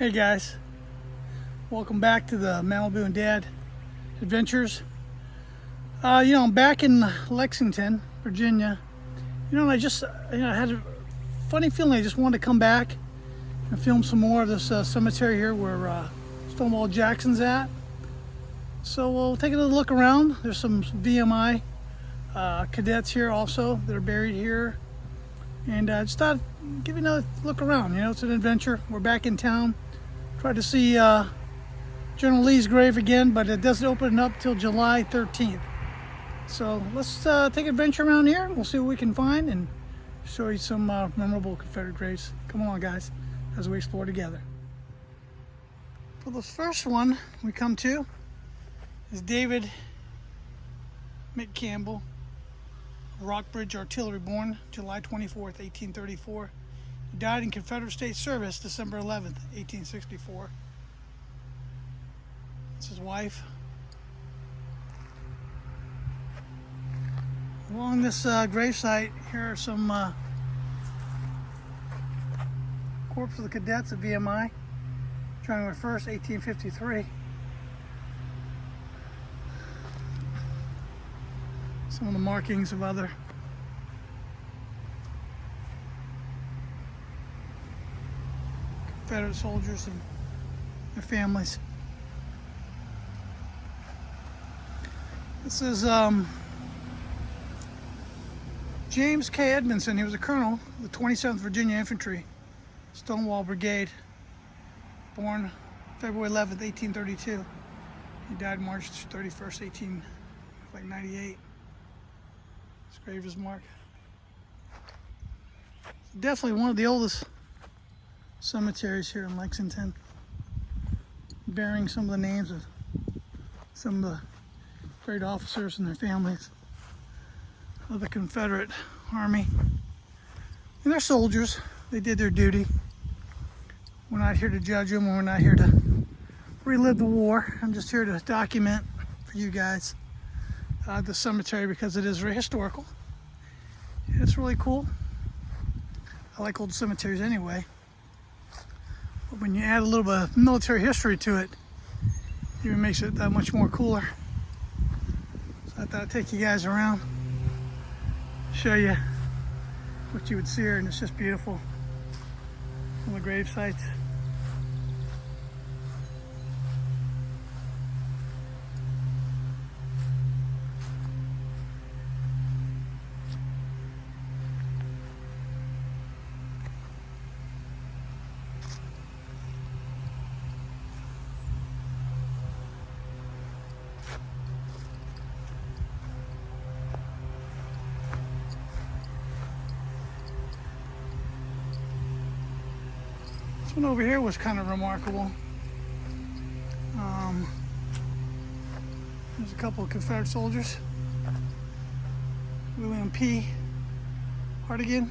Hey guys, welcome back to the Malibu and Dad adventures. I'm back in Lexington, Virginia. I just I had a funny feeling. I just wanted to come back and film some more of this cemetery here where Stonewall Jackson's at. So we'll take a little look around. There's some VMI cadets here also that are buried here. And just thought I'd give you another look around. It's an adventure. We're back in town. Tried to see General Lee's grave again, but it doesn't open up till July 13th. So let's take an adventure around here. We'll see what we can find and show you some memorable Confederate graves. Come along, guys, as we explore together. So the first one we come to is David McCampbell, Rockbridge Artillery, born July 24th, 1834. He died in Confederate States service December 11th, 1864. That's his wife. Along this gravesite, here are some corpses of the cadets at VMI. January 1st, 1853. Some of the markings of other Confederate soldiers and their families. This is James K. Edmondson. He was a colonel of the 27th Virginia Infantry, Stonewall Brigade, born February 11th, 1832. He died March 31st, 1898. His grave is marked. Definitely one of the oldest cemeteries here in Lexington, bearing some of the names of some of the great officers and their families of the Confederate Army. And they're soldiers. They did their duty. We're not here to judge them. We're not here to relive the war. I'm just here to document for you guys the cemetery because it is very historical. It's really cool. I like old cemeteries anyway. But when you add a little bit of military history to it, it even makes it that much more cooler. So I thought I'd take you guys around, show you what you would see here, and it's just beautiful on the grave sites. This one over here was kind of remarkable. There's a couple of Confederate soldiers. William P. Hartigan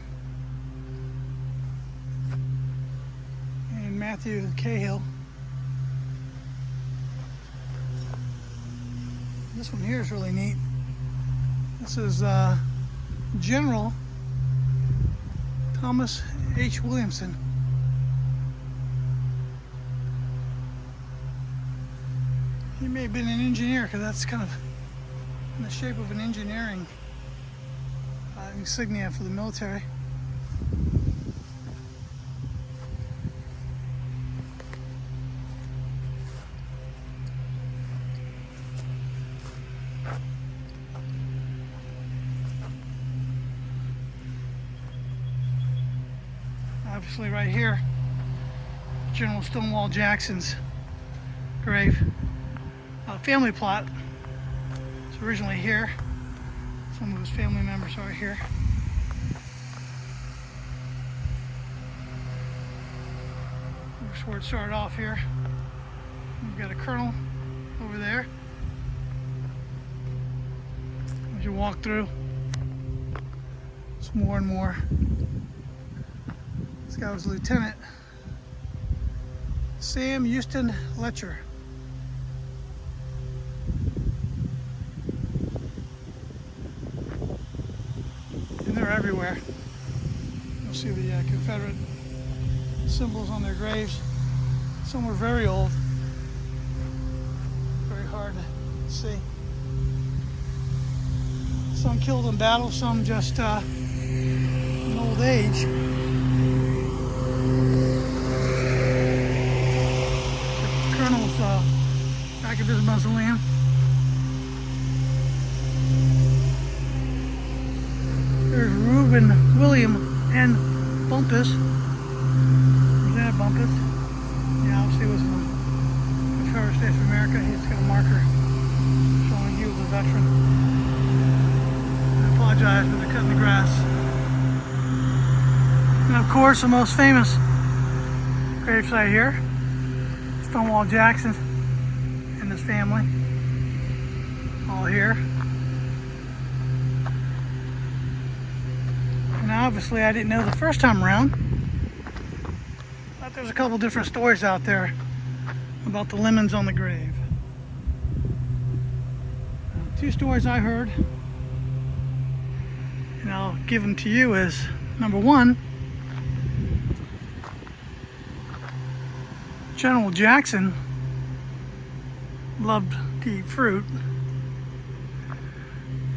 and Matthew Cahill. This one here is really neat. This is General Thomas H. Williamson. He may have been an engineer because that's kind of in the shape of an engineering insignia for the military. Obviously right here, General Stonewall Jackson's grave. Family plot. It's originally here. Some of his family members are here. Here's where it started off here. We've got a colonel over there. As you walk through, it's more and more. This guy was Lieutenant Sam Houston Letcher. They're everywhere. You'll see the Confederate symbols on their graves. Some were very old. Very hard to see. Some killed in battle, some just in old age. The colonel's back at his mausoleum. There's Reuben William N. Bumpus. Lieutenant Bumpus. Yeah, obviously he was in the Confederate States of America. He's got a marker showing he was a veteran. I apologize for the cutting the grass. And of course, the most famous gravesite here, Stonewall Jackson and his family, all here. And obviously I didn't know the first time around, but there's a couple different stories out there about the lemons on the grave. Two stories I heard, and I'll give them to you, is number one, General Jackson loved to eat fruit,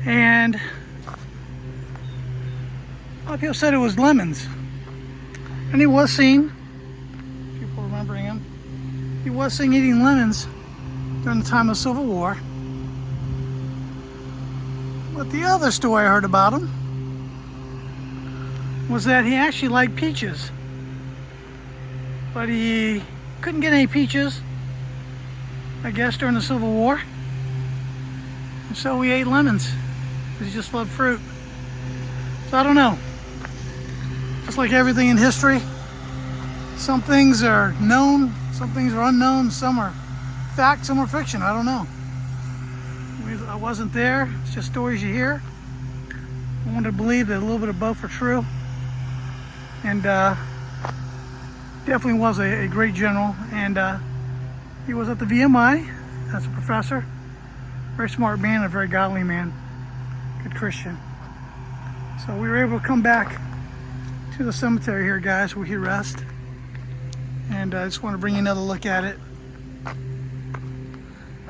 and a lot of people said it was lemons. And he was seen, people remembering him, he was seen eating lemons during the time of the Civil War. But the other story I heard about him was that he actually liked peaches. But he couldn't get any peaches, I guess, during the Civil War. And so he ate lemons, because he just loved fruit. So I don't know. Just like everything in history, some things are known, some things are unknown, some are fact, some are fiction. I don't know. I wasn't there. It's just stories you hear. I wanted to believe that a little bit of both are true. And definitely was a great general. And he was at the VMI as a professor. Very smart man, a very godly man. Good Christian. So we were able to come back to the cemetery here, guys, where he rests. And I just want to bring you another look at it.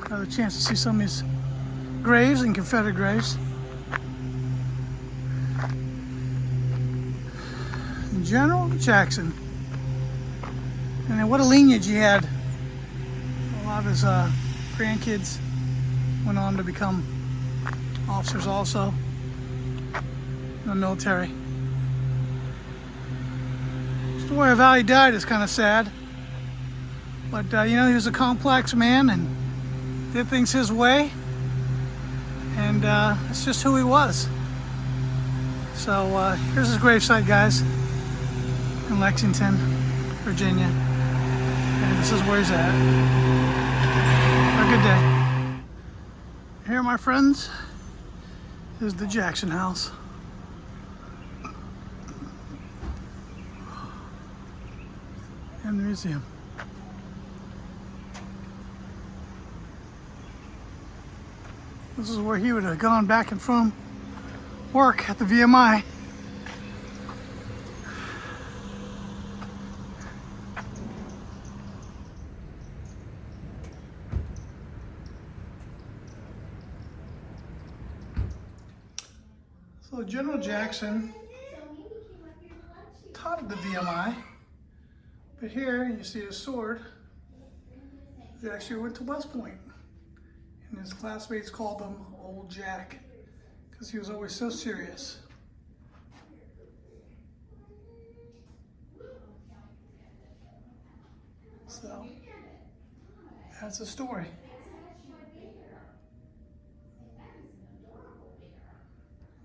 Another chance to see some of these graves and Confederate graves. And General Jackson. And then what a lineage he had. A lot of his grandkids went on to become officers also in the military. The story of how he died is kind of sad. But you know, he was a complex man and did things his way. And it's just who he was. So here's his gravesite, guys, in Lexington, Virginia. And this is where he's at. Have a good day. Here, my friends, is the Jackson House. And the museum. This is where he would have gone back and from work at the VMI. So General Jackson taught at the VMI, but here you see his sword. He actually went to West Point. And his classmates called him Old Jack because he was always so serious. So that's the story.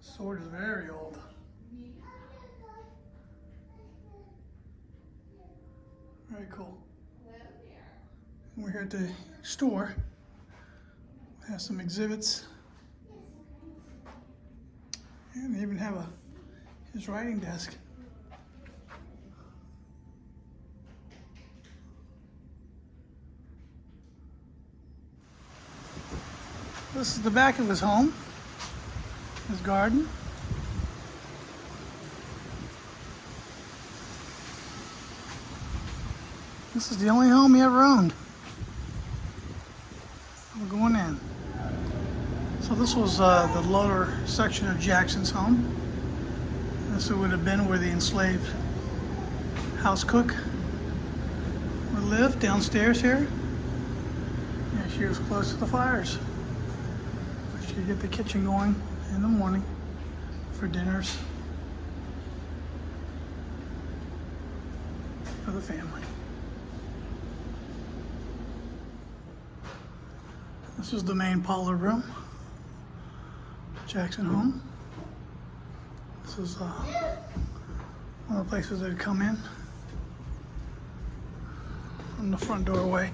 The sword is very old. Very cool. And we're here at the store. Have some exhibits, and they even have his writing desk. This is the back of his home, his garden. This is the only home he ever owned. We're going in. So this was the lower section of Jackson's home. This would have been where the enslaved house cook would live, downstairs here. Yeah, she was close to the fires. She'd get the kitchen going in the morning for dinners for the family. This was the main parlor room, Jackson home. This is one of the places they'd come in from the front doorway.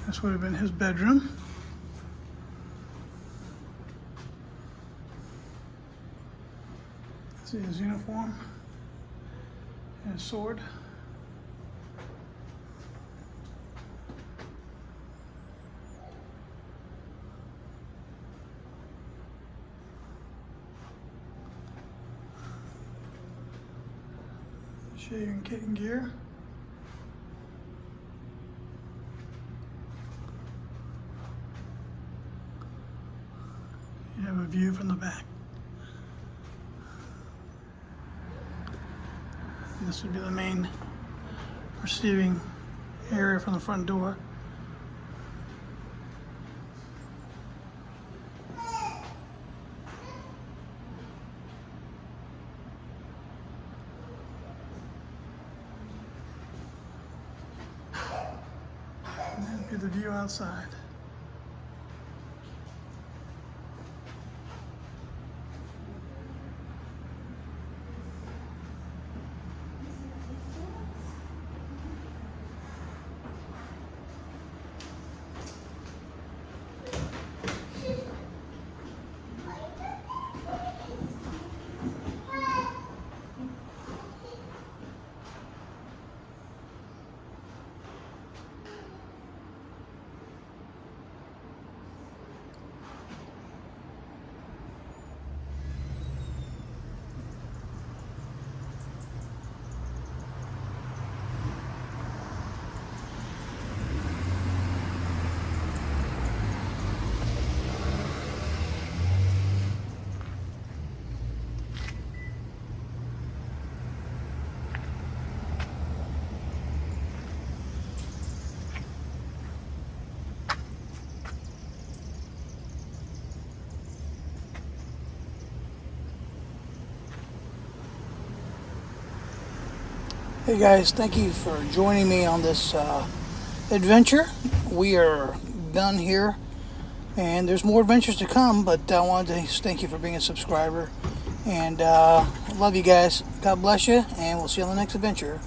This would have been his bedroom. See his uniform and his sword. Shaving kit and gear. You have a view from the back. This would be the main receiving area from the front door. And that'd be the view outside. Hey guys, thank you for joining me on this adventure. We are done here and there's more adventures to come, but I wanted to thank you for being a subscriber and love you guys. God bless you, and we'll see you on the next adventure.